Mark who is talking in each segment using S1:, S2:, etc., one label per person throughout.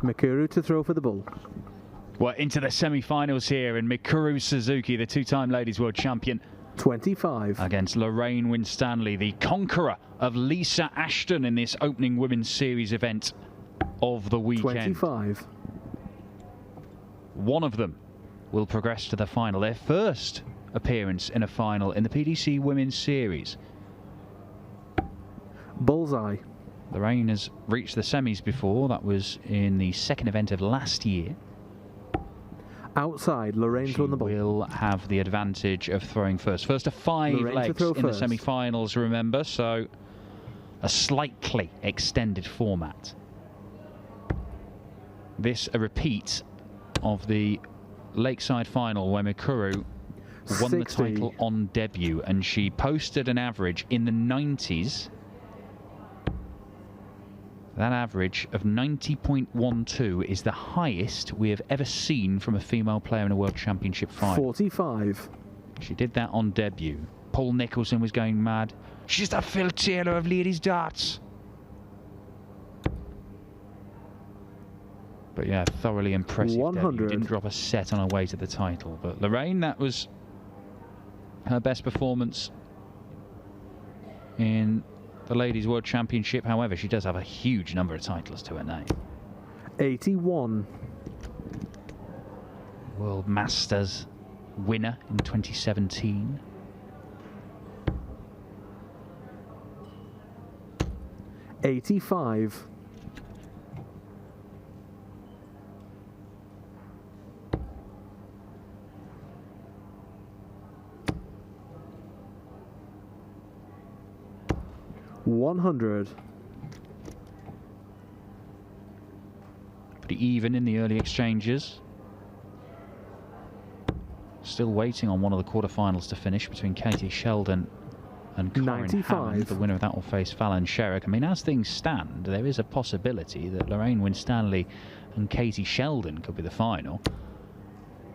S1: Mikuru to throw for the bull.
S2: Well, into the semi-finals here, and Mikuru Suzuki, the two-time ladies world champion,
S1: 25.
S2: against Lorraine Winstanley, the conqueror of Lisa Ashton in this opening women's series event of the weekend.
S1: 25.
S2: One of them will progress to the final, their first appearance in a final in the PDC Women's Series.
S1: Bullseye.
S2: Lorraine has reached the semis before. That was in the second event of last year.
S1: Outside, Lorraine's won the ball.
S2: She will have the advantage of throwing first. First of 5
S1: Lorraine
S2: legs in
S1: first.
S2: the semi-finals, remember, so a slightly extended format. This a repeat of the Lakeside final where Mikuru won
S1: 60.
S2: the title on debut, and she posted an average in the 90s. That average of 90.12 is the highest we have ever seen from a female player in a World Championship final.
S1: 45.
S2: She did that on debut. Paul Nicholson was going mad. She's the Phil Taylor of ladies' darts. But yeah, thoroughly impressive
S1: 100.
S2: debut. Didn't drop a set on her way to the title. But Lorraine, that was her best performance in the Ladies World Championship. However, she does have a huge number of titles to her name.
S1: 81.
S2: World Masters winner in 2017.
S1: 85. 100.
S2: Pretty even in the early exchanges. Still waiting on one of the quarterfinals to finish between Katie Sheldon and Corinne
S1: 95.
S2: Hammond. The winner of that will face Fallon Sherrick. I mean, as things stand, there is a possibility that Lorraine Winstanley and Katie Sheldon could be the final.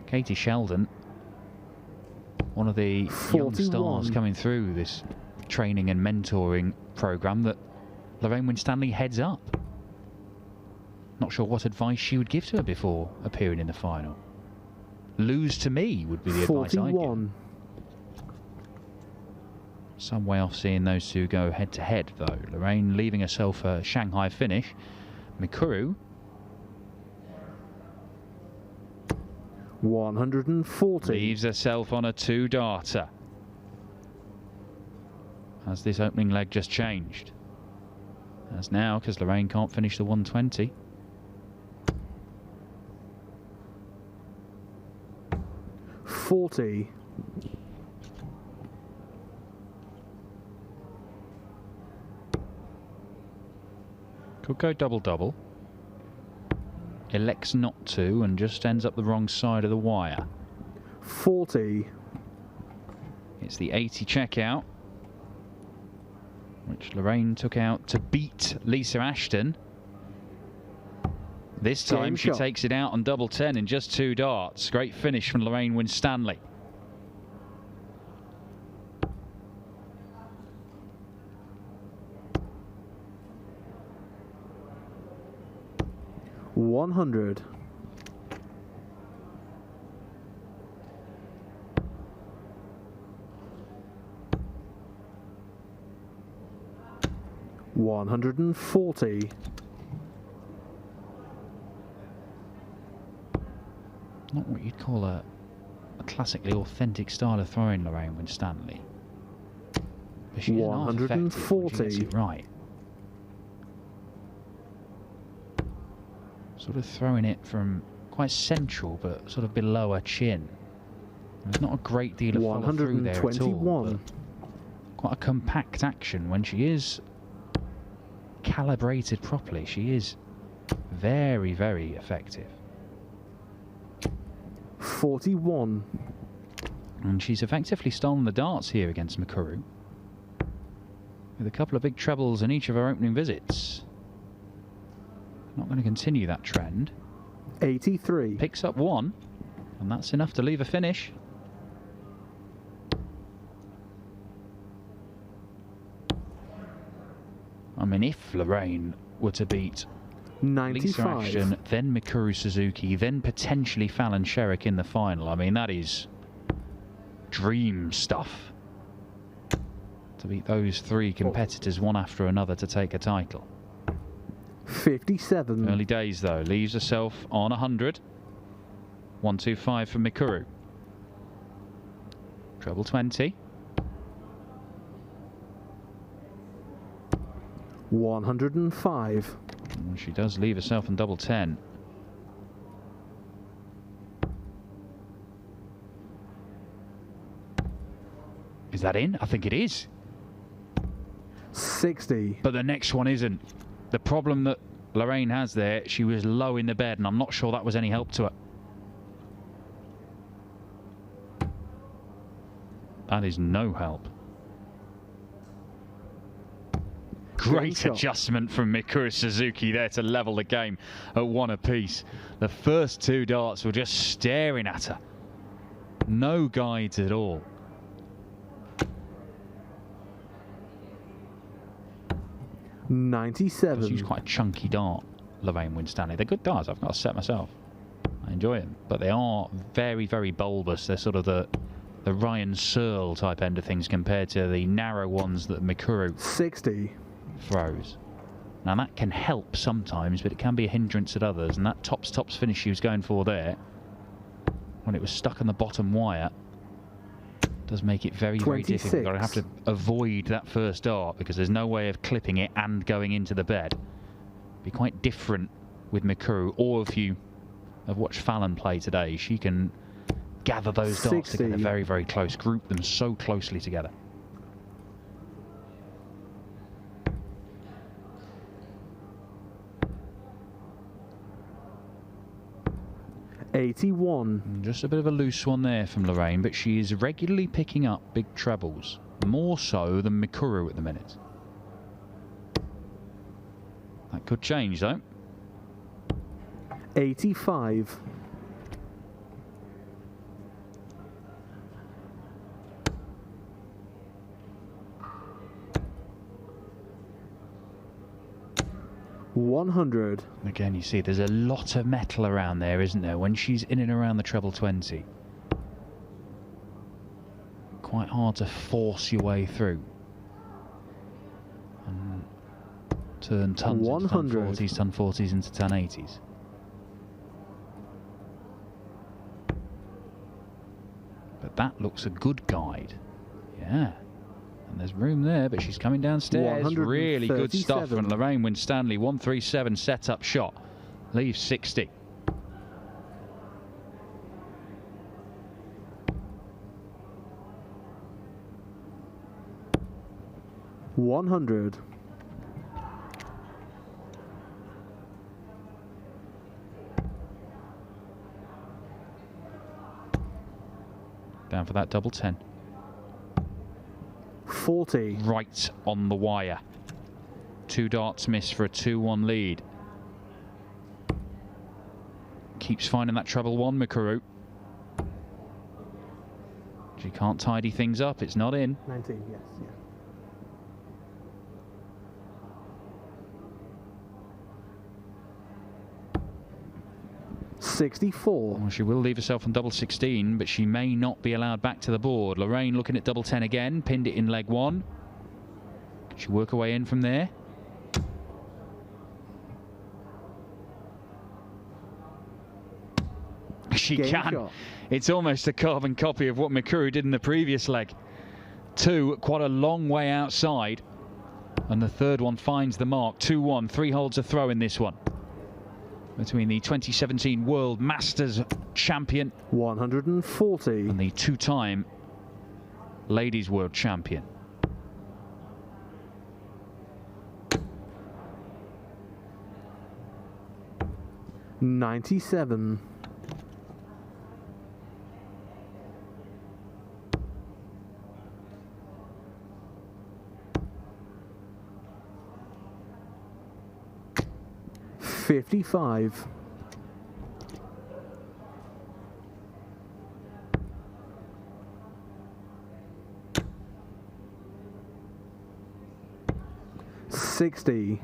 S2: Katie Sheldon, one of the
S1: 41.
S2: young stars coming through this training and mentoring program that Lorraine Winstanley heads up. Not sure what advice she would give to her before appearing in the final. Lose to me would be the advice I'd give.
S1: 41.
S2: Some way off seeing those two go head to head though. Lorraine leaving herself a Shanghai finish. Mikuru
S1: 140.
S2: leaves herself on a 2-darter. As this opening leg just changed. As now, because Lorraine can't finish the 120.
S1: $40.
S2: Could go double-double. Elects not to and just ends up the wrong side of the wire.
S1: 40.
S2: It's the 80 checkout, which Lorraine took out to beat Lisa Ashton. This time
S1: Game
S2: she
S1: shot.
S2: takes it out on double 10 in just 2 darts. Great finish from Lorraine Winstanley.
S1: $100. $140.
S2: Not what you'd call a classically authentic style of throwing, Lorraine Winstanley. But she isn't half effective when she gets
S1: 140.
S2: it right. Sort of throwing it from quite central, but sort of below her chin. There's not a great deal of follow through there at all.
S1: 121.
S2: But quite a compact action when she is calibrated properly. She is very, very effective.
S1: 41.
S2: And she's effectively stolen the darts here against Mikuru, with a couple of big trebles in each of her opening visits. Not going to continue that trend.
S1: 83.
S2: Picks up 1, and that's enough to leave a finish. I mean, if Lorraine were to beat Lisa
S1: 95.
S2: Ashton, then Mikuru Suzuki, then potentially Fallon Sherrick in the final. I mean, that is dream stuff. To beat those three competitors one after another to take a title.
S1: 57.
S2: Early days though, leaves herself on 100. 125 for Mikuru. Treble 20.
S1: 105.
S2: And she does leave herself on double 10. Is that in? I think it is.
S1: 60.
S2: But the next one isn't. The problem that Lorraine has there, she was low in the bed, and I'm not sure that was any help to her. That is no help. Great adjustment from Mikuru Suzuki there to level the game at 1 apiece. The first two darts were just staring at her. No guides at all.
S1: $97.
S2: She's quite a chunky dart, Lorraine Winstanley. They're good darts, I've got to set myself. I enjoy them. But they are very, very bulbous. They're sort of the Ryan Searle type end of things compared to the narrow ones that Mikuru
S1: 60
S2: throws. Now that can help sometimes, but it can be a hindrance at others. And that tops finish she was going for there, when it was stuck on the bottom wire, does make it very, very difficult. You've got to have to avoid that first dart because there's no way of clipping it and going into the bed. Be quite different with Mikuru, or if you have watched Fallon play today, she can gather those darts together very, very close, group them so closely together.
S1: $81.
S2: Just a bit of a loose one there from Lorraine, but she is regularly picking up big trebles, more so than Mikuru at the minute. That could change though.
S1: 85. $100.
S2: Again, you see there's a lot of metal around there, isn't there, when she's in and around the treble 20. Quite hard to force your way through. And turn tons into 1040s, 1040s into 1080s. But that looks a good guide. Yeah. And there's room there, but she's coming downstairs. Really good stuff from Lorraine Winstanley. 137 setup shot. Leaves 60.
S1: $100.
S2: Down for that double 10.
S1: 40.
S2: Right on the wire. 2 darts miss for a 2-1 lead. Keeps finding that treble 1, Mikuru. She can't tidy things up. It's not in.
S1: 19, yes, yeah. $64.
S2: Well, she will leave herself on double 16, but she may not be allowed back to the board. Lorraine looking at double 10 again, pinned it in leg 1. Can she work her way in from there? She can. Shot. It's almost a carbon copy of what Mikuru did in the previous leg. 2, quite a long way outside. And the third one finds the mark. 2-1, 3 holds a throw in this one. Between the 2017 World Masters champion
S1: 140
S2: and the 2-time Ladies World Champion.
S1: $97. $55. $60.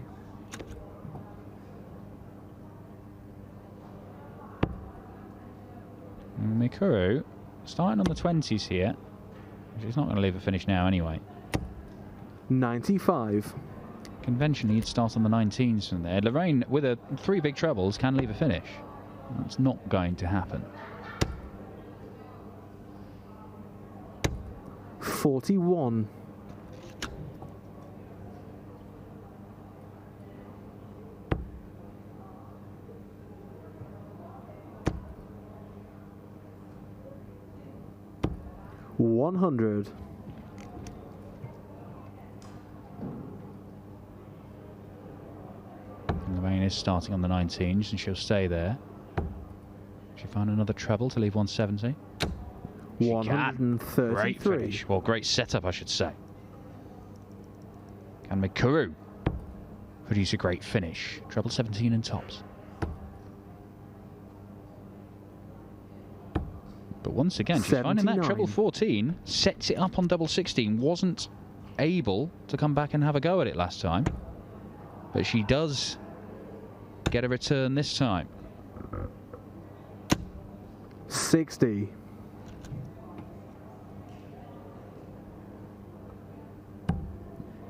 S2: Mikuru starting on the 20s here. She's not going to leave a finish now anyway.
S1: 95.
S2: Conventionally, you'd start on the 19s from there. Lorraine, with her 3 big trebles, can leave a finish. That's not going to happen.
S1: 41. $100.
S2: Lorraine is starting on the 19s and she'll stay there. She found another treble to leave 170. She
S1: 133.
S2: Great finish. Well, great setup, I should say. Can Mikuru produce a great finish? Treble 17 and tops. But once again, she's finding that treble 14, sets it up on double 16, wasn't able to come back and have a go at it last time. But she does get a return this time.
S1: 60.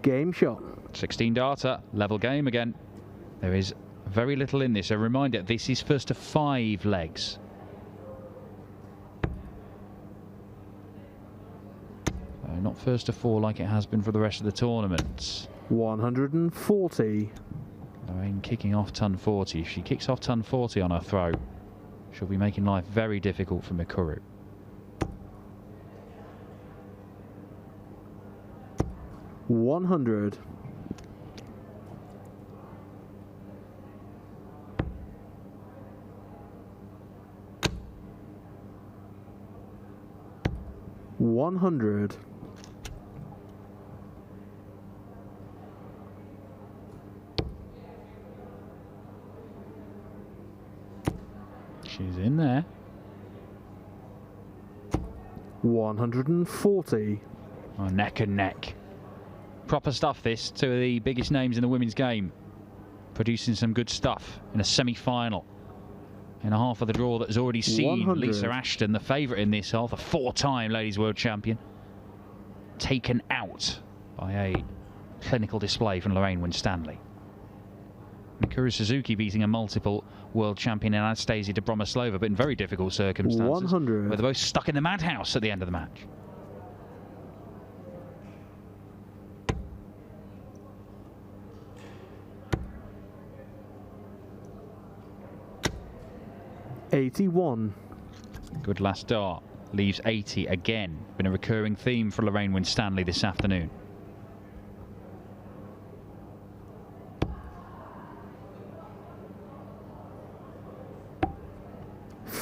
S1: Game shot.
S2: 16 data, level game again. There is very little in this. A reminder, this is first to 5 legs. Not first to 4 like it has been for the rest of the tournament.
S1: 140.
S2: Lorraine kicking off ton 40. If she kicks off ton 40 on her throw, she'll be making life very difficult for Mikuru.
S1: 100. $100.
S2: She's in there.
S1: 140.
S2: Oh, neck and neck. Proper stuff, this. 2 of the biggest names in the women's game. Producing some good stuff in a semi-final. In a half of the draw that has already seen
S1: 100.
S2: Lisa Ashton, the favourite in this half, a 4-time Ladies World Champion, taken out by a clinical display from Lorraine Winstanley. Mikuru Suzuki beating a multiple world champion in Anastasia Dobromoslova, but in very difficult circumstances.
S1: 100.
S2: Where they're both stuck in the madhouse at the end of the match.
S1: $81.
S2: Good last dart. Leaves 80 again. Been a recurring theme for Lorraine Winstanley this afternoon.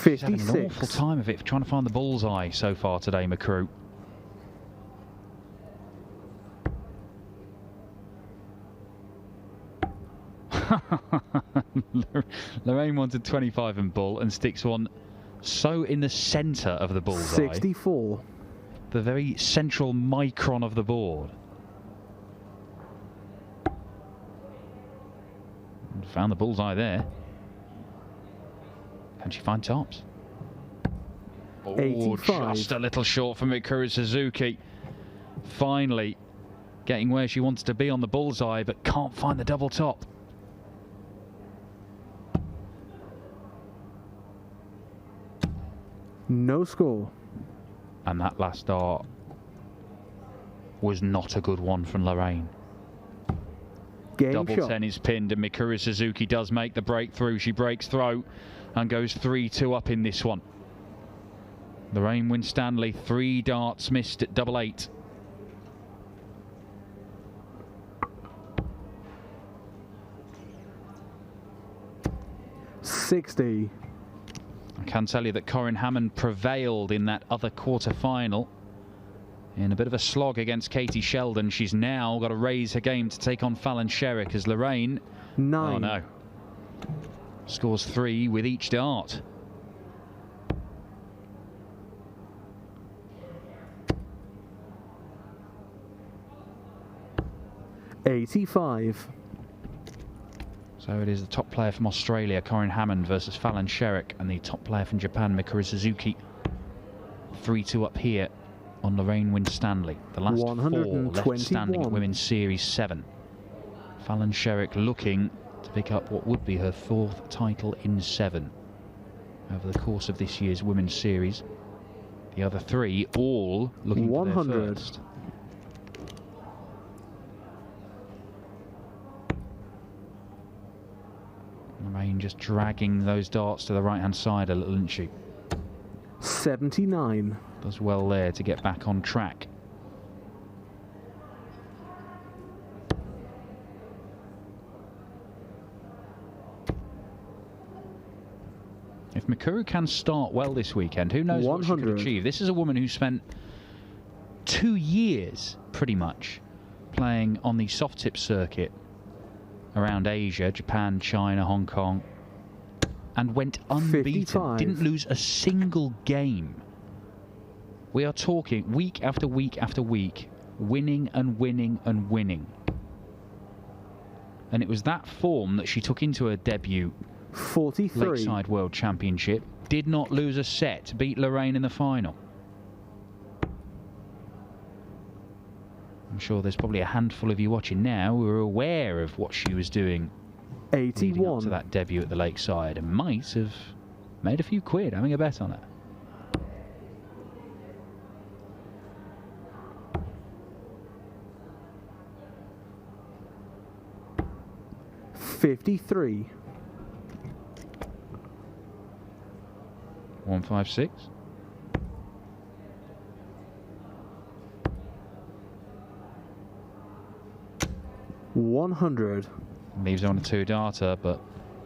S2: She's having an awful time of it, trying to find the bullseye so far today, Mikuru. Lorraine wanted 25 and bull and sticks one so in the centre of the bullseye.
S1: 64.
S2: The very central micron of the board. Found the bullseye there. Can she find tops? Oh,
S1: 85.
S2: just a little short for Mikuru Suzuki. Finally getting where she wants to be on the bullseye, but can't find the double top.
S1: No score.
S2: And that last dart was not a good one from Lorraine.
S1: Game
S2: Double
S1: shot.
S2: 10 is pinned and Mikuru Suzuki does make the breakthrough. She breaks through and goes 3-2 up in this one. Lorraine Winstanley, 3 darts missed at double 8.
S1: $60.
S2: I can tell you that Corinne Hammond prevailed in that other quarter-final in a bit of a slog against Katie Sheldon. She's now got to raise her game to take on Fallon Sherrick as Lorraine...
S1: 9.
S2: Oh no. Scores 3 with each dart.
S1: $85.
S2: So it is the top player from Australia, Corinne Hammond, versus Fallon Sherrick, and the top player from Japan, Mikuru Suzuki. 3-2 up here on Lorraine Winstanley. The last 4 left standing at Women's Series 7. Fallon Sherrick looking to pick up what would be her 4th title in 7 over the course of this year's Women's Series. The other 3 all looking for their first. Lorraine just dragging those darts to the right-hand side a little, isn't she?
S1: 79.
S2: Does well there to get back on track. If Mikuru can start well this weekend, who knows 100. What she could achieve. This is a woman who spent 2 years, pretty much, playing on the soft tip circuit around Asia, Japan, China, Hong Kong, and went unbeaten.
S1: 55.
S2: Didn't lose a single game. We are talking week after week after week, winning and winning and winning. And it was that form that she took into her debut
S1: 43.
S2: Lakeside World Championship. Did not lose a set, beat Lorraine in the final. I'm sure there's probably a handful of you watching now who are aware of what she was doing
S1: 81.
S2: leading up to that debut at the Lakeside and might have made a few quid having a bet on it.
S1: $53.
S2: 156.
S1: $100.
S2: Leaves her on a 2-darter, but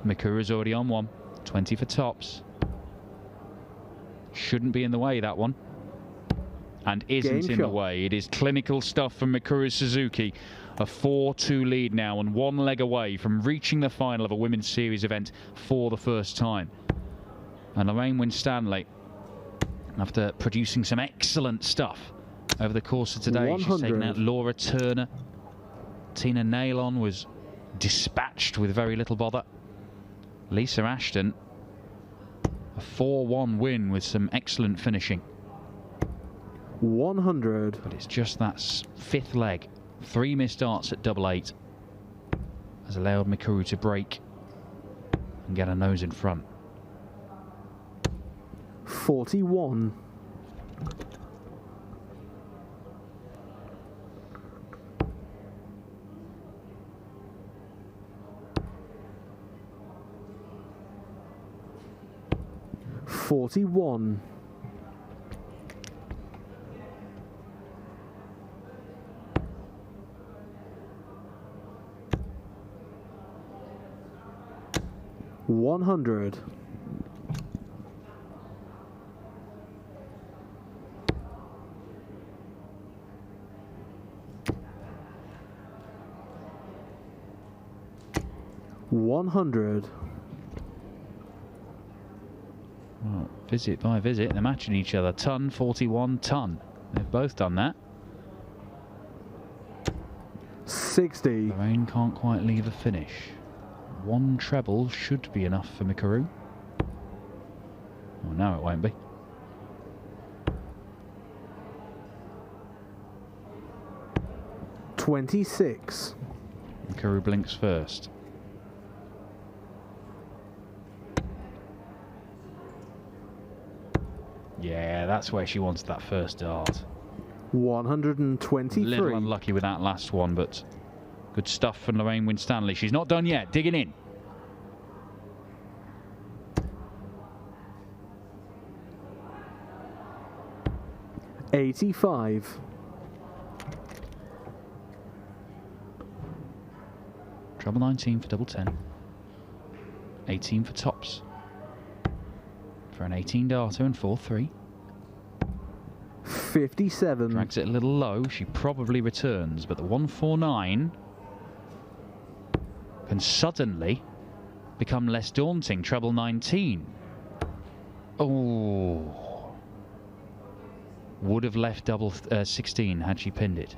S2: Mikuru's already on one. 20 for tops. Shouldn't be in the way, that one. And isn't in the way. It is clinical stuff from Mikuru Suzuki. A 4-2 lead now and 1 leg away from reaching the final of a Women's Series event for the first time. And Lorraine Winstanley, after producing some excellent stuff over the course of today,
S1: 100.
S2: she's taken out Laura Turner. Tina Nailon was dispatched with very little bother. Lisa Ashton, a 4-1 win with some excellent finishing.
S1: 100.
S2: But it's just that 5th leg. 3 missed darts at double 8 has allowed Mikuru to break and get her nose in front.
S1: 41. $41. 100.
S2: Well, visit by visit, they're matching each other. Ton, 41, ton. They've both done that.
S1: 60.
S2: Lorraine can't quite leave a finish. 1 treble should be enough for Mikuru. Oh, no, it won't be.
S1: $26.
S2: Mikuru blinks first. Yeah, that's where she wanted that first dart.
S1: 123.
S2: A little unlucky with that last one, but good stuff from Lorraine Winstanley. She's not done yet. Digging in.
S1: $85.
S2: Treble 19 for double 10. 18 for tops. For an 18-darter and 4-3.
S1: 57.
S2: Drags it a little low. She probably returns, but the 149 can suddenly become less daunting. Treble 19. Oh. Would have left double 16 had she pinned it.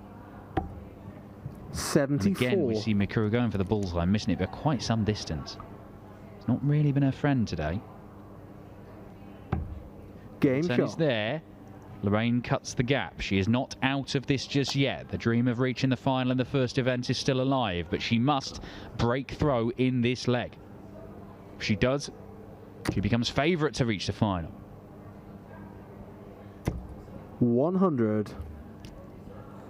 S1: 74.
S2: And again, we see Mikuru going for the bullseye, missing it by quite some distance. It's not really been her friend today.
S1: Game
S2: shot. It's there. Lorraine cuts the gap. She is not out of this just yet. The dream of reaching the final in the first event is still alive, but she must break through in this leg. If she does, she becomes favourite to reach the final.
S1: 100.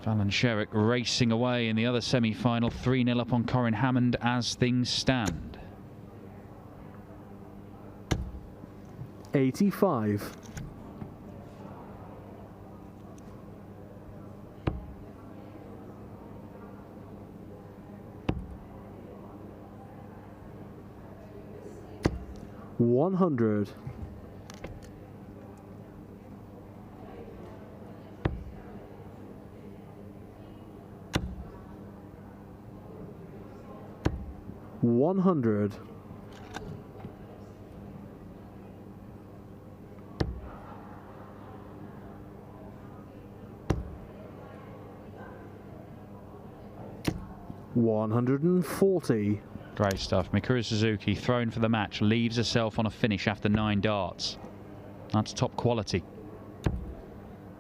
S2: Fallon Sherrick racing away in the other semi-final, 3-0 up on Corinne Hammond as things stand.
S1: 85. 100. 100. 140.
S2: Great stuff. Mikuru Suzuki, thrown for the match, leaves herself on a finish after 9 darts. That's top quality.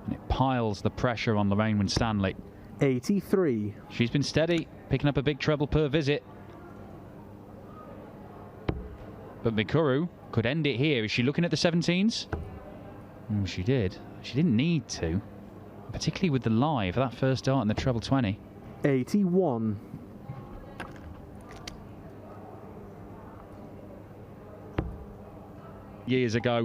S2: And it piles the pressure on Lorraine Winstanley.
S1: 83.
S2: She's been steady, picking up a big treble per visit. But Mikuru could end it here. Is she looking at the 17s? She did. She didn't need to. Particularly with the live, that first dart in the treble 20.
S1: 81.
S2: Years ago,